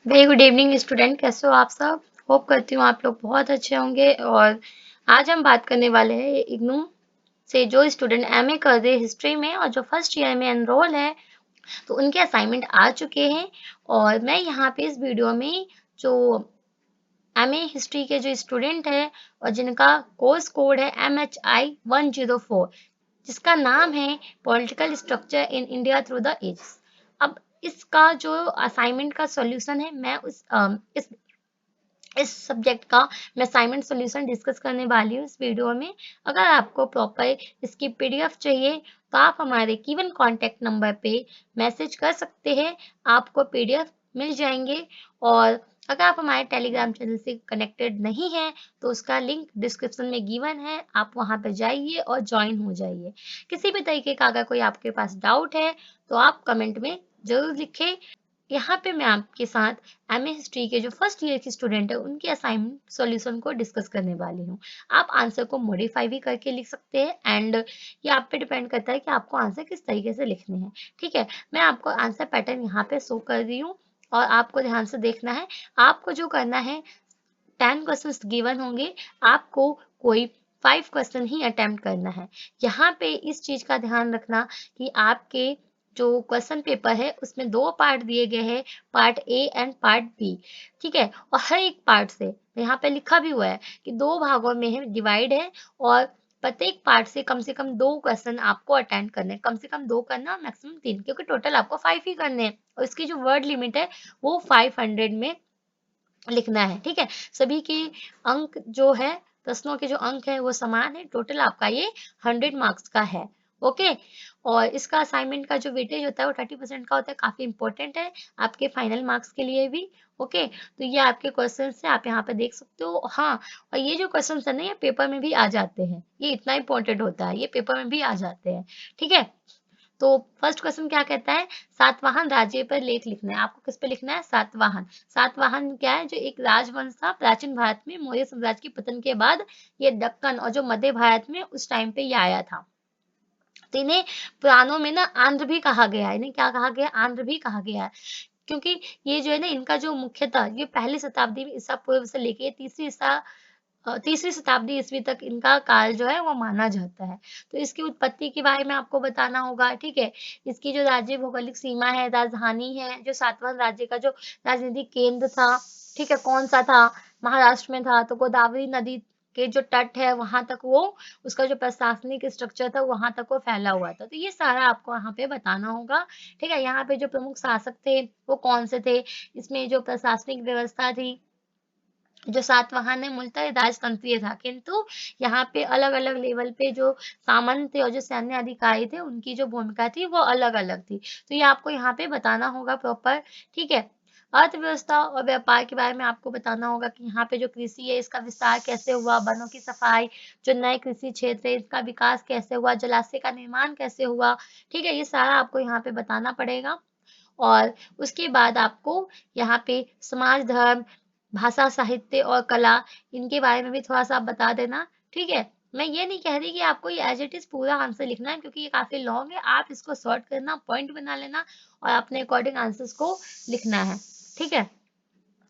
Very good evening student, कैसे हो आप सब। होप करती हूँ आप लोग बहुत अच्छे होंगे। और आज हम बात करने वाले हैं इग्नू से जो स्टूडेंट एमए कर रहे हिस्ट्री में और जो फर्स्ट ईयर में एनरोल है, तो उनके असाइनमेंट आ चुके हैं। और मैं यहाँ पे इस वीडियो में जो एमए हिस्ट्री के जो स्टूडेंट है और जिनका कोर्स कोड है MHI 104, जिसका नाम है political structure in India through the ages. अब इसका जो असाइनमेंट का सॉल्यूशन है, मैं इस सब्जेक्ट का मैं असाइनमेंट सॉल्यूशन डिस्कस करने वाली हूँ इस वीडियो में। अगर आपको प्रॉपर इसकी पीडीएफ चाहिए तो आप हमारे गिवन कॉन्टैक्ट नंबर पे मैसेज कर सकते हैं, आपको पीडीएफ मिल जाएंगे। और अगर आप हमारे टेलीग्राम चैनल से कनेक्टेड नहीं हैं तो उसका लिंक डिस्क्रिप्शन में गिवन है, आप वहां पर जाइए और ज्वाइन हो जाइए। किसी भी तरीके का अगर कोई आपके पास डाउट है तो आप कमेंट में जरूर लिखें। यहाँ पे मैं आपके साथ एमए हिस्ट्री के जो फर्स्ट ईयर के स्टूडेंट है उनके असाइनमेंट सॉल्यूशन को डिस्कस करने वाली हूँ। आप आंसर को मॉडिफाई भी करके लिख सकते हैं एंड ये आप पे डिपेंड करता है कि आपको आंसर किस तरीके से लिखने हैं। ठीक है, मैं आपको आंसर पैटर्न यहाँ पे शो कर रही हूँ और आपको ध्यान से देखना है। आपको जो करना है, 10 क्वेश्चंस गिवन होंगे, आपको कोई 5 क्वेश्चन ही अटेम्प्ट करना है। यहाँ पे इस चीज का ध्यान रखना कि आपके जो क्वेश्चन पेपर है उसमें दो पार्ट दिए गए हैं, part A and part B. ठीक है, और हर एक पार्ट से यहाँ पे लिखा भी हुआ है कि दो भागों में है, डिवाइड है। और प्रत्येक पार्ट से कम दो क्वेश्चन आपको अटेंड करने हैं, कम से कम दो करना, मैक्सिमम तीन, क्योंकि टोटल आपको 5 ही करने हैं। और इसकी जो वर्ड लिमिट है वो 500 में लिखना है। ठीक है, सभी के अंक जो है, प्रश्नों के जो अंक है वो समान है। टोटल आपका ये 100 मार्क्स का है। ओके, और इसका असाइनमेंट का जो वेटेज होता है वो 30% का होता है, काफी इंपॉर्टेंट है आपके फाइनल मार्क्स के लिए भी। ओके, तो ये आपके क्वेश्चन है, आप यहाँ पे देख सकते हो। हाँ, और ये जो क्वेश्चन है ना, ये पेपर में भी आ जाते हैं, ये इतना इंपॉर्टेंट होता है, ये पेपर में भी आ जाते हैं। ठीक है, तो फर्स्ट क्वेश्चन क्या कहता है, सातवाहन राज्य पर लेख लिखना है। आपको किस पे लिखना है, सातवाहन। सातवाहन क्या है, जो एक राजवंश था प्राचीन भारत में मौर्य साम्राज्य के पतन के बाद। ये दक्कन और जो मध्य भारत में उस टाइम पे ये आया था। तो इन्हें पुराणों में ना आंध्र भी कहा गया है, इन्हें क्या कहा गया, आंध्र भी कहा गया है। क्योंकि ये जो है ना, इनका जो मुख्यतः ये पहली शताब्दी में ईसा पूर्व से लेके तीसरी शताब्दी ईस्वी तक इनका काल जो है वो माना जाता है। तो इसकी उत्पत्ति के बारे में आपको बताना होगा। ठीक है, इसकी जो राज्य भौगोलिक सीमा है, राजधानी है, जो सातवाहन राज्य का जो राजनीतिक केंद्र था, ठीक है, कौन सा था, महाराष्ट्र में था, तो गोदावरी नदी के जो तट है वहां तक वो, उसका जो प्रशासनिक स्ट्रक्चर था वहां तक वो फैला हुआ था। तो ये सारा आपको यहाँ पे बताना होगा। ठीक है, यहाँ पे जो प्रमुख शासक थे वो कौन से थे, इसमें जो प्रशासनिक व्यवस्था थी, जो सातवाहन है मूलतः राजतंत्रीय था, किंतु यहाँ पे अलग अलग लेवल पे जो सामंत थे और जो सैन्य अधिकारी थे उनकी जो भूमिका थी वो अलग अलग थी। तो ये आपको यहाँ पे बताना होगा प्रॉपर। ठीक है, अर्थव्यवस्था और व्यापार के बारे में आपको बताना होगा कि यहाँ पे जो कृषि है इसका विस्तार कैसे हुआ, वनों की सफाई, जो नए कृषि क्षेत्र है इसका विकास कैसे हुआ, जलाशय का निर्माण कैसे हुआ। ठीक है, ये सारा आपको यहाँ पे बताना पड़ेगा। और उसके बाद आपको यहाँ पे समाज, धर्म, भाषा, साहित्य और कला, इनके बारे में भी थोड़ा-सा आप बता देना। ठीक है? मैं ये नहीं कह रही कि आपको ये एज़ इट इज़ पूरा आंसर लिखना है, क्योंकि ये काफ़ी लॉन्ग है। आप इसको शॉर्ट करना, पॉइंट बना लेना और अपने अकॉर्डिंग आंसर्स को लिखना है। ठीक है?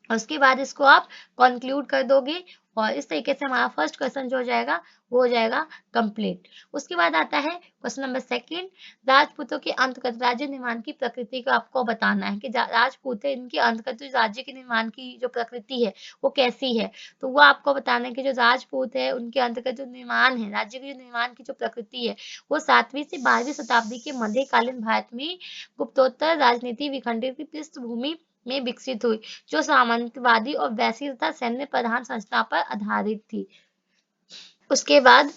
और उसके बाद इसको आप कंक्लूड कर दोगे और इस तरीके से हमारा फर्स्ट क्वेश्चन जो हो जाएगा वो हो जाएगा कंप्लीट। उसके बाद आता है क्वेश्चन नंबर सेकंड, राजपूतों के अंतर्गत राज्य निर्माण की प्रकृति को आपको बताना है कि राजपूत है, इनके अंतर्गत जो राज्य के निर्माण की जो प्रकृति है वो कैसी है। तो वो आपको बताना है कि जो राजपूत है उनके अंतर्गत जो निर्माण है, राज्य के जो निर्माण की जो प्रकृति है वो 7वीं से 12वीं शताब्दी के मध्यकालीन भारत में गुप्तोत्तर राजनीति विखंडित की पृष्ठभूमि में विकसित हुई, जो सामंतवादी और वैश्य तथा सैन्य प्रधान संस्था पर आधारित थी। उसके बाद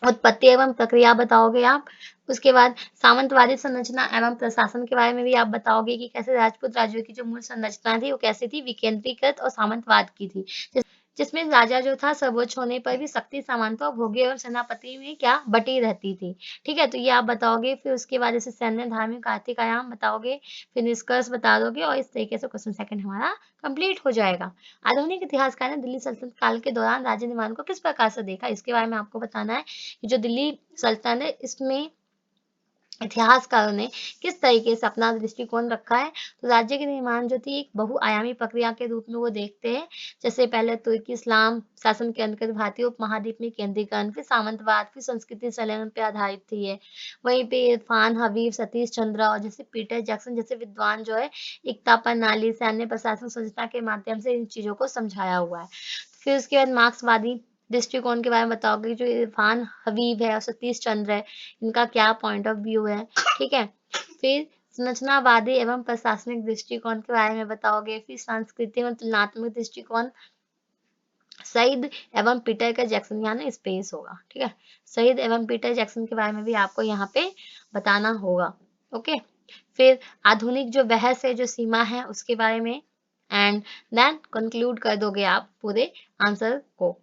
उत्पत्ति एवं प्रक्रिया बताओगे आप। उसके बाद सामंतवादी संरचना एवं प्रशासन के बारे में भी आप बताओगे कि कैसे राजपूत राज्यों की जो मूल संरचना थी वो कैसी थी, विकेंद्रीकृत और सामंतवाद की थी, जिसमें राजा जो था सर्वोच्च होने पर भी शक्ति समानता और भोगी एवं सेनापति में क्या बटी रहती थी। ठीक है, तो ये आप बताओगे। फिर उसके बाद जैसे सैन्य, धार्मिक, आर्थिक आयाम बताओगे, फिर निष्कर्ष बता दोगे और इस तरीके से क्वेश्चन सेकंड हमारा कंप्लीट हो जाएगा। आधुनिक इतिहासकार ने दिल्ली सल्तनत काल के दौरान राज्य निर्माण को किस प्रकार से देखा, इसके बारे में आपको बताना है कि जो दिल्ली सल्तनत है इसमें इतिहासकारों ने किस तरीके से अपना दृष्टिकोण रखा है। तो राज्य के निर्माण जो थी एक बहुआयामी प्रक्रिया के रूप में वो देखते हैं। जैसे पहले तुर्की इस्लाम शासन के अंतर्गत भारतीय उपमहाद्वीप में केंद्रीकरण, फिर सामंतवाद, फिर संस्कृति संलयन पे आधारित थी ये। वहीं पे इरफान हबीब, सतीश चंद्र और जैसे पीटर जैक्सन जैसे विद्वान जो है एकता प्रणाली, सैन्य प्रशासन संरचना के माध्यम से इन चीजों को समझाया हुआ है। फिर उसके बाद मार्क्सवादी दृष्टिकोण के बारे में बताओगे, जो इरफान हबीब है और सतीश चंद्र है, इनका क्या पॉइंट ऑफ व्यू है, ठीक है। फिर संरचनावादी एवं प्रशासनिक दृष्टिकोण के बारे में बताओगे। फिर सांस्कृतिक और तुलनात्मक दृष्टिकोण, सईद एवं पीटर का जैक्सन, यहाँ ना स्पेस होगा, ठीक है। सईद एवं पीटर जैक्सन के बारे में भी आपको यहाँ पे बताना होगा, ओके। फिर आधुनिक जो बहस है, जो सीमा है, उसके बारे में, एंड देन कंक्लूड कर दोगे आप पूरे आंसर को।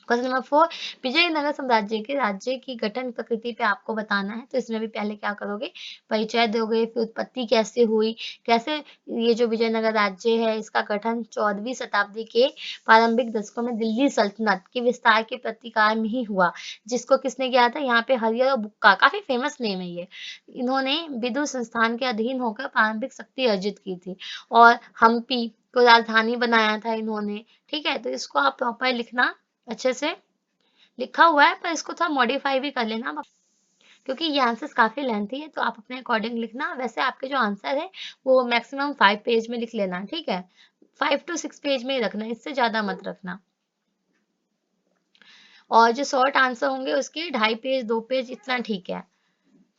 क्वेश्चन नंबर 4, विजयनगर साम्राज्य के राज्य की गठन प्रकृति पे आपको बताना है। तो इसमें भी पहले क्या करोगे, परिचय दोगे, फिर उत्पत्ति कैसे हुई, कैसे ये जो विजयनगर राज्य है इसका गठन 14वीं शताब्दी के प्रारंभिक दशकों में दिल्ली सल्तनत के विस्तार के प्रतिकार में ही हुआ, जिसको किसने किया था, यहाँ पे हरिहर और बुक्का, काफी फेमस नेम है ये। इन्होंने विदुर संस्थान के अधीन होकर प्रारंभिक शक्ति अर्जित की थी और हम्पी को राजधानी बनाया था इन्होंने, ठीक है। तो इसको आप प्रॉपर लिखना, अच्छे से लिखा हुआ है पर इसको थोड़ा मॉडिफाई भी कर लेना क्योंकि ये आंसर्स काफी लेंथी है, तो आप अपने अकॉर्डिंग लिखना। वैसे आपके जो आंसर है वो मैक्सिमम 5 पेज में लिख लेना, ठीक है। 5 to 6 पेज में ही रखना, इससे ज्यादा मत रखना। और जो शॉर्ट आंसर होंगे उसके 2.5 पेज 2 पेज इतना ठीक है,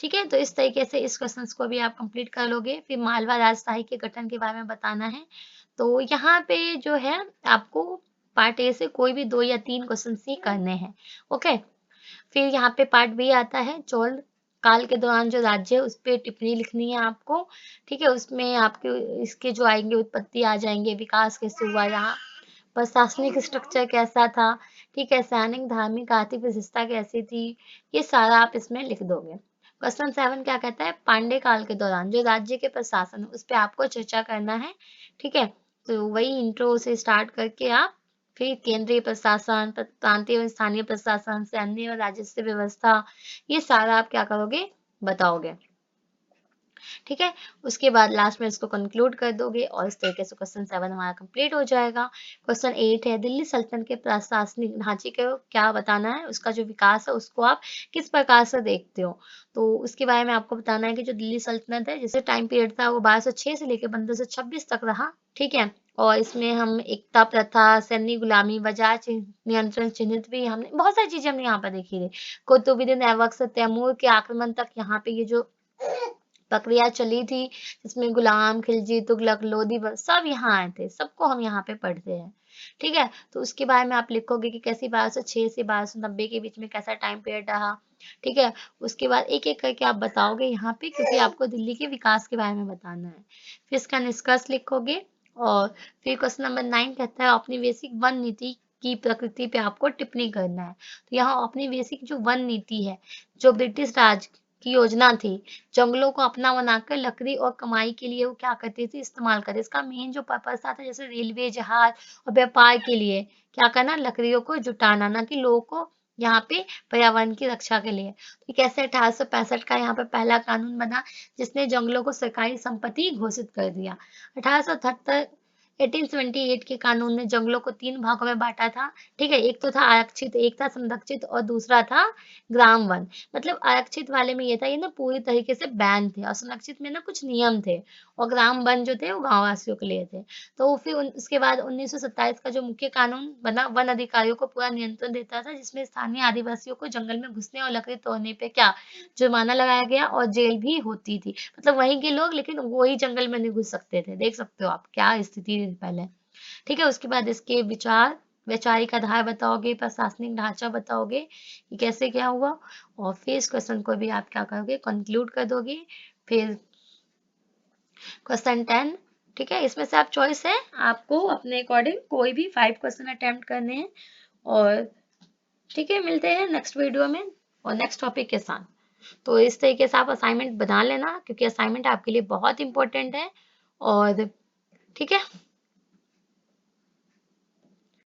ठीक है। तो इस तरीके से इस क्वेश्चन को भी आप कंप्लीट कर लोगे। फिर मालवा राजशाही के गठन के बारे में बताना है। तो यहाँ पे जो है आपको पार्ट ए से कोई भी 2 या 3 क्वेश्चन ही करने हैं, ओके। फिर यहाँ पे पार्ट बी आता है, चोल काल के दौरान जो राज्य है उस पे टिप्पणी लिखनी है आपको, ठीक है। उसमें आपके इसके जो आएंगे उत्पत्ति आ जाएंगे, विकास कैसे हुआ यहाँ, प्रशासनिक स्ट्रक्चर कैसा था, ठीक है, सैनिक धार्मिक आर्थिक विशेषता कैसी थी, ये सारा आप इसमें लिख दोगे। क्वेश्चन 7 क्या कहता है, पांडे काल के दौरान जो राज्य के प्रशासन उस पर आपको चर्चा करना है, ठीक है। तो वही इंट्रो से स्टार्ट करके आप फिर केंद्रीय प्रशासन, प्रांतीय और स्थानीय प्रशासन, सैन्य और राजस्व व्यवस्था, ये सारा आप क्या करोगे, बताओगे, ठीक है। उसके बाद लास्ट में इसको कंक्लूड कर दोगे और इस तरीके से क्वेश्चन 7 हमारा कंप्लीट हो जाएगा। क्वेश्चन 8 है, दिल्ली सल्तनत के प्रशासनिक ढांचे को क्या बताना है, उसका जो विकास है उसको आप किस प्रकार से देखते हो। तो उसके बारे में आपको बताना है कि जो दिल्ली सल्तनत है, जैसे टाइम पीरियड था वो 1206 से लेकर 1526 तक रहा, ठीक है। और इसमें हम एकता प्रथा, सैन्य गुलामी, बाजार नियंत्रण चिन्हित भी हमने बहुत सारी चीजें हमने यहाँ पर देखी थी। कुतुबुद्दीन ऐबक तैमूर के आक्रमण तक यहाँ पे ये जो प्रक्रिया चली थी, जिसमें गुलाम खिलजी, तुगलक, लोधी सब यहाँ आए थे, सबको हम यहाँ पे पढ़ते हैं, ठीक है। तो उसके बारे में आप लिखोगे कि कैसी 1206 से 1290 के बीच में कैसा टाइम पीरियड रहा, ठीक है। उसके बाद एक एक करके आप बताओगे यहाँ पे, क्योंकि आपको दिल्ली के विकास के बारे में बताना है। फिर इसका निष्कर्ष लिखोगे और फिर क्वेश्चन नंबर 9 कहता है औपनिवेशिक वन नीति की प्रकृति पे आपको टिप्पणी करना है। तो यहाँ औपनिवेशिक जो वन नीति है, जो ब्रिटिश राज की योजना थी, जंगलों को अपना बनाकर लकड़ी और कमाई के लिए वो क्या करती थी, इस्तेमाल करते। इसका मेन जो पर्पस था जैसे रेलवे, जहाज और व्यापार के लिए क्या करना, लकड़ियों को जुटाना, ना कि लोगों को यहाँ पे पर्यावरण की रक्षा के लिए। तो कैसे 1865 का यहाँ पे पहला कानून बना, जिसने जंगलों को सरकारी संपत्ति घोषित कर दिया। 1878 1878 के कानून ने जंगलों को 3 भागों में बांटा था, ठीक है। एक तो था आरक्षित, एक था संरक्षित और दूसरा था ग्राम वन। मतलब आरक्षित वाले में ये था, ये ना पूरी तरीके से बैन थे, और संरक्षित में ना कुछ नियम थे, और ग्राम वन जो थे वो गांव वासियों के लिए थे। तो फिर उसके बाद 1927 का जो मुख्य कानून बना, वन अधिकारियों को पूरा नियंत्रण देता था, जिसमें स्थानीय आदिवासियों को जंगल में घुसने और लकड़ी तोड़ने पे क्या जुर्माना लगाया गया और जेल भी होती थी। मतलब वहीं के लोग, लेकिन वही जंगल में नहीं घुस सकते थे। देख सकते हो आप क्या स्थिति थी पहले, ठीक है। उसके बाद इसके विचार, वैचारिक आधार बताओगे, प्रशासनिक ढांचा बताओगे कि कैसे क्या हुआ, और फिर इस क्वेश्चन को भी आप क्या करोगे, कंक्लूड कर दोगे। फिर क्वेश्चन 10, ठीक है, इसमें से आप चॉइस है, आपको अपने अकॉर्डिंग कोई भी 5 क्वेश्चन अटेम्प्ट करने हैं। और ठीक है, मिलते हैं नेक्स्ट वीडियो में और नेक्स्ट टॉपिक के साथ। तो इस तरीके से आप असाइनमेंट बना लेना, क्योंकि असाइनमेंट आपके लिए बहुत इंपॉर्टेंट है। और ठीक है।